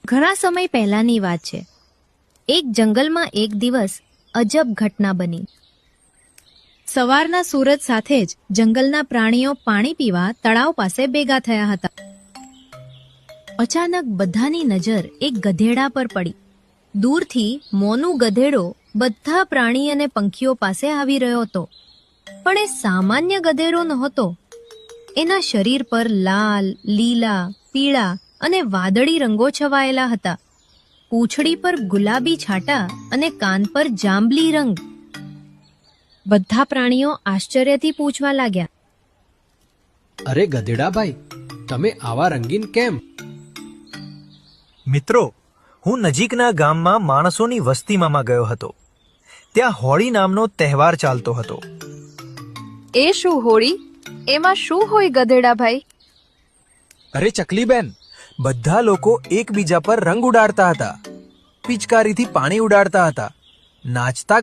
ઘણા સમય પહેલાની વાત છે. એક જંગલમાં એક દિવસ અજબ ઘટના બની. સવારના સૂરજ સાથે જ જંગલના પ્રાણીઓ પાણી પીવા તળાવ પાસે ભેગા થયા હતા. અચાનક બધાની નજર એક ગધેડા પર પડી. દૂરથી મોનું ગધેડો બધા પ્રાણી અને પંખીઓ પાસે આવી રહ્યો હતો. પણ એ સામાન્ય ગધેડો નહોતો. એના શરીર પર લાલ, લીલા, પીળા અને વાદળી રંગો છવાયેલા હતા. પૂંછડી પર ગુલાબી છાંટા અને કાન પર જાંબલી રંગ. બધા પ્રાણીઓ આશ્ચર્યથી પૂછવા લાગ્યા, અરે ગધેડાભાઈ, તમે આવા રંગીન કેમ? મિત્રો, હું નજીકના ગામમાં માણસોની વસ્તીમાં ગયો હતો. ત્યાં હોળી નામનો તહેવાર ચાલતો હતો. એ શું હોળી? એમાં શું હોય ગધેડાભાઈ? અરે ચકલીબેન, બધા લોકો એકબીજા પર રંગ ઉડાડતા હતા, પિચકારીથી પાણી ઉડાડતા હતા, નાચતા